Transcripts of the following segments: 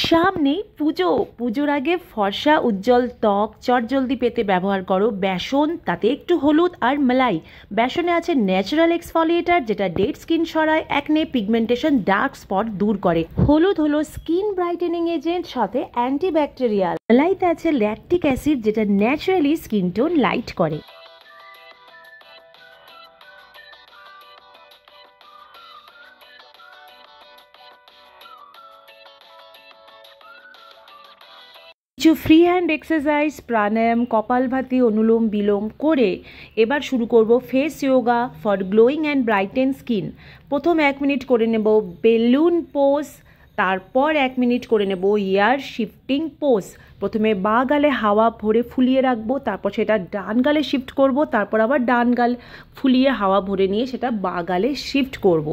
সামনেই পুজো। পুজোর আগে ফর্সা উজ্জ্বল ত্বক চটজলদি পেতে ব্যবহার করো বেসন, তাতে একটু হলুদ আর মালাই। বেসনে আছে ন্যাচারাল এক্সফলিয়েটার, যেটা ডেড স্কিন সরায়, অ্যাকনে, পিগমেন্টেশন, ডার্ক স্পট দূর করে। হলুদ হলো স্কিন ব্রাইটেনিং এজেন্ট, সাথে অ্যান্টিব্যাকটেরিয়াল। মালাইতে আছে ল্যাকটিক অ্যাসিড, যেটা ন্যাচারালি স্কিন টোন লাইট করে। কিছু ফ্রি হ্যান্ড এক্সারসাইজ, প্রাণায়াম, কপালভাতি, অনুলোম বিলোম করে এবার শুরু করব face yoga for glowing and brighten skin. প্রথম 1 মিনিট করে নেব বেলুন পোজ, তারপর 1 মিনিট করে নেব ইয়ার শিফটিং পোজ। প্রথমে বাঁ গালে হাওয়া ভরে ফুলিয়ে রাখবো, তারপর সেটা ডান গালে শিফট করব, তারপর আবার ডান গাল ফুলিয়ে হাওয়া ভরে নিয়ে সেটা বাঁ গালে শিফট করব।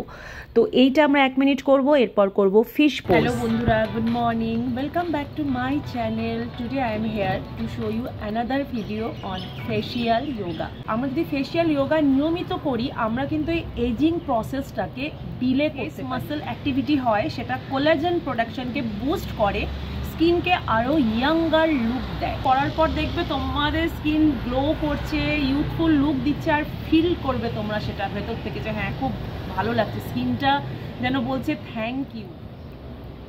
তো এইটা আমরা 1 মিনিট করব, এরপর করব ফিশ পোজ। হ্যালো বন্ধুরা, good morning, welcome back to my channel. Today I am here to show you another video on facial yoga. আমরা যদি ফেশিয়াল যোগা নিয়মিত করি, আমরা কিন্তু এই এজিং প্রসেসটাকে ডিলে করতে মাসল অ্যাক্টিভিটি হয়, সেটা কোলাজেন প্রোডাকশনকে বুস্ট করে, স্কিনকে আরও ইয়াঙ্গার লুক দেয়। করার পর দেখবে তোমাদের স্কিন গ্লো করছে, ইউথফুল লুক দিচ্ছে, আর ফিল করবে তোমরা সেটা ভেতর থেকে যে হ্যাঁ খুব ভালো লাগছে, স্কিনটা যেন বলছে থ্যাংক ইউ।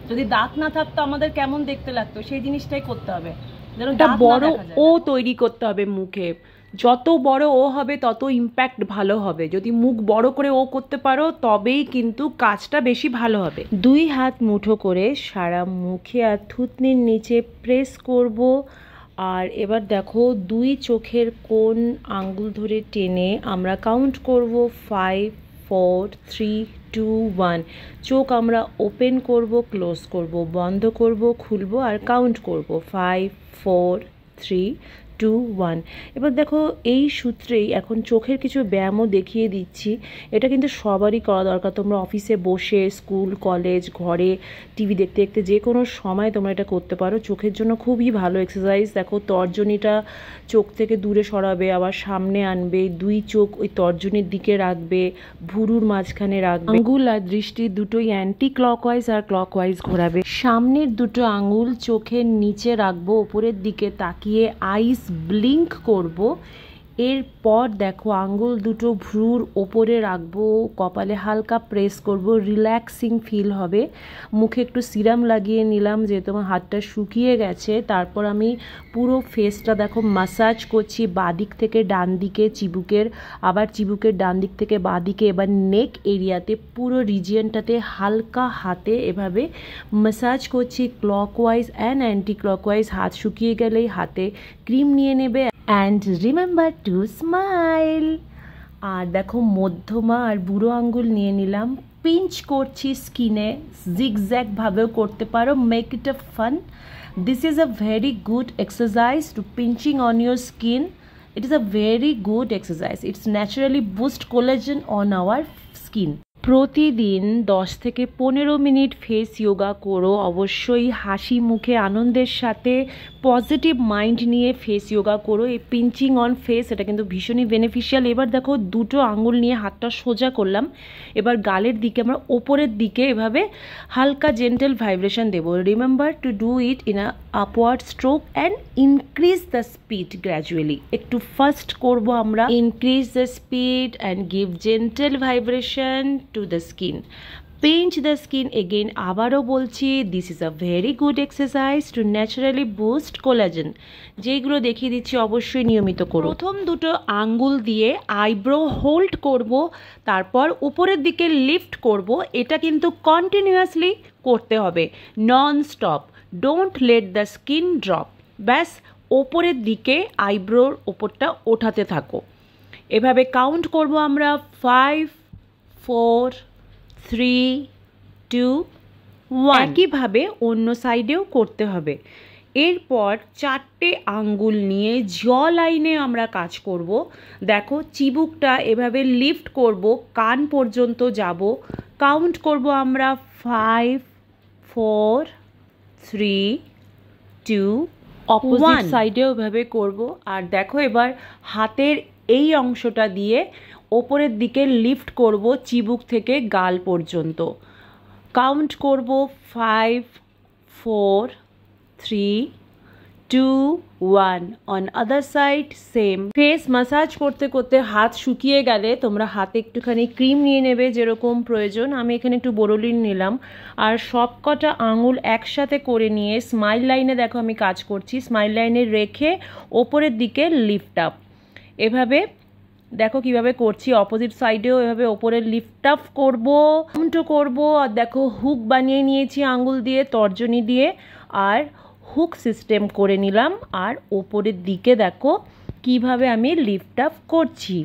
যদি দাগ না থাকতো আমাদের কেমন দেখতে লাগতো, সেই জিনিসটাই করতে হবে, যেন বড় ও তৈরি করতে হবে মুখে। যত বড় ও হবে তত ইম্প্যাক্ট ভালো হবে। যদি মুখ বড় করে ও করতে পারো তবেই কিন্তু কাজটা বেশি ভালো হবে। 2 হাত মুঠো করে সারা মুখে আর থুতনির নিচে প্রেস করব। আর এবার দেখো 2 চোখের কোণ আঙ্গুল ধরে টেনে আমরা কাউন্ট করব 5 4 3 2 1। চোখ আমরা ওপেন করব, ক্লোজ করব, বন্ধ করব, খুলব আর কাউন্ট করব 5 4 3 2 1। এবার দেখো এই সূত্রেই এখন চোখের কিছু ব্যায়ামও দেখিয়ে দিচ্ছি। এটা কিন্তু সবারই করা দরকার। তোমরা অফিসে বসে, স্কুল কলেজ ঘরে টিভি দেখতে দেখতে যে কোনো সময় তোমরা এটা করতে পারো। চোখের জন্য খুবই ভালো এক্সারসাইজ। দেখো তর্জনীটা চোখ থেকে দূরে সরাবে, আবার সামনে আনবে, 2 চোখ ওই তর্জনীর দিকে রাখবে, ভুরুর মাঝখানে রাখবে, আঙ্গুল আর দৃষ্টি দুটোই অ্যান্টি ক্লকওয়াইজ আর ক্লকওয়াইজ ঘোরাবে। সামনের 2টো আঙ্গুল চোখের নিচে রাখবো, ওপরের দিকে তাকিয়ে আইস ব্লিঙ্ক করব। এরপর দেখো আঙ্গুল দুটো ভ্রুর ওপরে রাখবো, কপালে হালকা প্রেস করব, রিল্যাক্সিং ফিল হবে। মুখে একটু সিরাম লাগিয়ে নিলাম যেহেতু আমার হাতটা শুকিয়ে গেছে। তারপর আমি পুরো ফেসটা দেখো মাসাজ করছি, বাঁদিক থেকে ডান দিকে চিবুকের, আবার চিবুকের ডান দিক থেকে বাঁদিকে। এবার নেক এরিয়াতে পুরো রিজিয়নটাতে হালকা হাতে এভাবে মাসাজ করছি, ক্লকওয়াইজ অ্যান্ড অ্যান্টি ক্লকওয়াইজ। হাত শুকিয়ে গেলেই হাতে ক্রিম নিয়ে নেবে। And remember to smile. আর দেখো মধ্যমা আর বুড়ো আঙ্গুল নিয়ে নিলাম, পিঞ্চ করছি স্কিনে, জিগজ্যাগ ভাবেও করতে পারো, make it a fun. This is a very good exercise to pinching on your skin. It is a very good exercise. It's naturally boost collagen on our skin. প্রতিদিন 10 থেকে 15 মিনিট ফেস যোগা করো। অবশ্যই হাসি মুখে আনন্দের সাথে পজিটিভ মাইন্ড নিয়ে face yoga করো। এই পিঞ্চিং অন ফেস এটা কিন্তু ভীষণই বেনিফিশিয়াল। এবার দেখো 2টো আঙুল নিয়ে হাতটা সোজা করলাম। এবার গালের দিকে আমরা ওপরের দিকে এভাবে হালকা জেন্টেল ভাইব্রেশন দেবো। Remember to do it in a upward stroke and increase the speed gradually. একটু ফার্স্ট করব আমরা, increase the speed and give gentle vibration to the skin. Pinch the skin again. আবারও বলছি, this is a very good exercise to naturally boost collagen. যেগুলো দেখিয়ে দিচ্ছি অবশ্যই নিয়মিত করো। প্রথম 2টো আঙ্গুল দিয়ে আইব্রো হোল্ড করব, তারপর উপরের দিকে লিফট করব। এটা কিন্তু কন্টিনিউয়াসলি করতে হবে, non stop. Don't let the skin drop. ব্যাস ওপরের দিকে আইব্রোর ওপরটা ওঠাতে থাকো। এভাবে কাউন্ট করব আমরা 5 4 3 2 1। একইভাবে অন্য সাইডেও করতে হবে। এরপর 4টে আঙ্গুল নিয়ে জ লাইনে আমরা কাজ করব। দেখো চিবুকটা এভাবে লিফট করব, কান পর্যন্ত যাব। কাউন্ট করব আমরা 5 4 3 2 অপোজিট সাইডেও এভাবে করব। আর দেখো এবার হাতের এই অংশটা দিয়ে ওপরের দিকে লিফট করব চিবুক থেকে গাল পর্যন্ত। কাউন্ট করব 5 4 3 2 1 on other side same। Face massage করতে করতে হাত শুকিয়ে গেলে তোমরা হাতে একটুখানি ক্রিম নিয়ে নেবে যেরকম প্রয়োজন। আমি এখানে একটু বোরোলিন নিলাম আর সবকটা আঙুল একসাথে করে নিয়ে স্মাইল লাইনে দেখো আমি কাজ করছি, স্মাইল লাইনে রেখে ওপরের দিকে লিফট আপ। এভাবে দেখো কিভাবে করছি, অপোজিট সাইডেও এভাবে ওপরে লিফট আপ করবো, করবো। আর দেখো হুক বানিয়ে নিয়েছি আঙুল দিয়ে, তর্জনী দিয়ে, আর হুক সিস্টেম করে নিলাম। আর ওপরের দিকে দেখো কিভাবে আমি লিফট আপ করছি।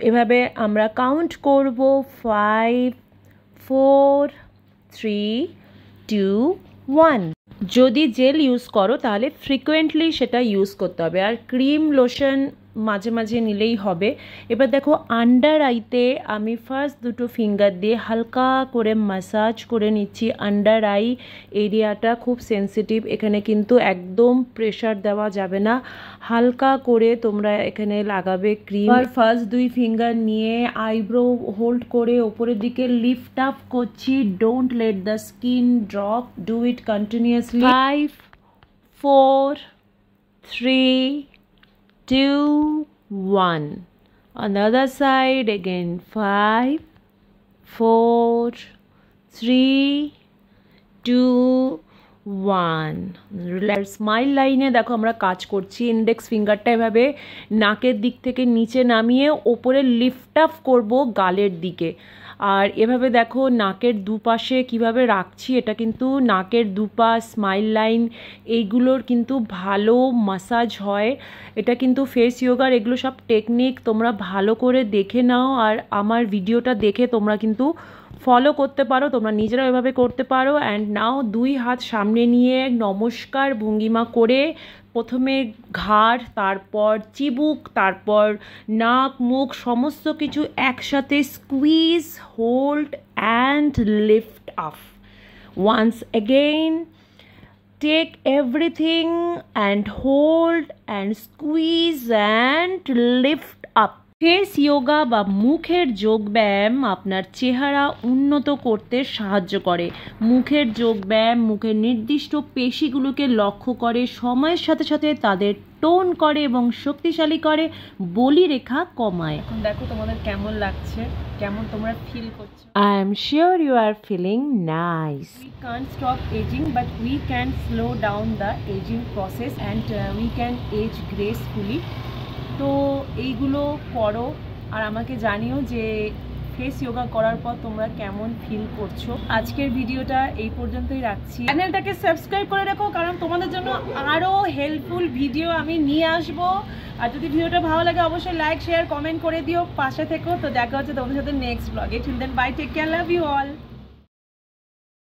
এভাবে আমরা কাউন্ট করব 5 4 3 2 1। যদি জেল ইউজ করো তাহলে ফ্রিকোয়েন্টলি সেটা ইউজ করতে হবে, আর ক্রিম লোশন মাঝে মাঝে নিলেই হবে। এবার দেখো আন্ডার আইতে আমি ফার্স্ট দুটো ফিঙ্গার দিয়ে হালকা করে ম্যাসাজ করে নিচ্ছি। আন্ডার আই এরিয়াটা খুব সেন্সিটিভ, এখানে কিন্তু একদম প্রেশার দেওয়া যাবে না, হালকা করে তোমরা এখানে লাগাবে ক্রিম। আর ফার্স্ট দুই ফিঙ্গার নিয়ে আইব্রো হোল্ড করে ওপরের দিকে লিফট আপ করছি। Don't let the skin drop, do it continuously. 5 4 3 2 1 on the other side again 5 4 3 2 1। Smile লাইনে দেখো আমরা কাজ করছি। ইন্ডেক্স ফিঙ্গারটা এভাবে নাকের দিক থেকে নিচে নামিয়ে ওপরে লিফট আপ করবো গালের দিকে। আর এভাবে দেখো নাকের দুপাশে কিভাবে রাখছি, এটা কিন্তু নাকের দুপাশ স্মাইল লাইন এইগুলোর কিন্তু ভালো মাসাজ হয়। এটা কিন্তু ফেস ইয়োগার এগুলো সব টেকনিক, তোমরা ভালো করে দেখে নাও। আর আমার ভিডিওটা দেখে তোমরা কিন্তু ফলো করতে পারো, তোমরা নিজেরাও এভাবে করতে পারো। অ্যান্ড নাও দুই হাত সামনে নিয়ে নমস্কার ভঙ্গিমা করে প্রথমে ঘাড়, তারপর চিবুক, তারপর নাক মুখ সমস্ত কিছু একসাথে squeeze, hold and lift up. Once again take everything and hold and squeeze and lift up। Face yoga বা মুখের যোগব্যায়াম আপনার চেহারা উন্নত করতে সাহায্য করে। মুখের যোগব্যায়াম মুখের নির্দিষ্ট পেশিগুলোকে লক্ষ্য করে, সময়ের সাথে সাথে তাদের টোন করে এবং শক্তিশালী করে, বলিরেখা কমায়। এখন দেখো তোমাদের কেমন লাগছে, কেমন তোমরা ফিল করছো। I am sure you are feeling nice. We can't stop aging but we can slow down the aging process and we can age gracefully। তো এইগুলো করো আর আমাকে জানিও যে ফেস ইয়োগা করার পর তোমরা কেমন ফিল করছো। আজকের ভিডিওটা এই পর্যন্তই রাখছি। চ্যানেলটাকে সাবস্ক্রাইব করে রাখো কারণ তোমাদের জন্য আরও হেল্পফুল ভিডিও আমি নিয়ে আসবো। আর যদি ভিডিওটা ভালো লাগে অবশ্যই লাইক শেয়ার কমেন্ট করে দিও, পাশে থেকো। তো দেখা হচ্ছে তোমাদের সাথে নেক্সট ব্লগে। Till then bye, take care, love you all.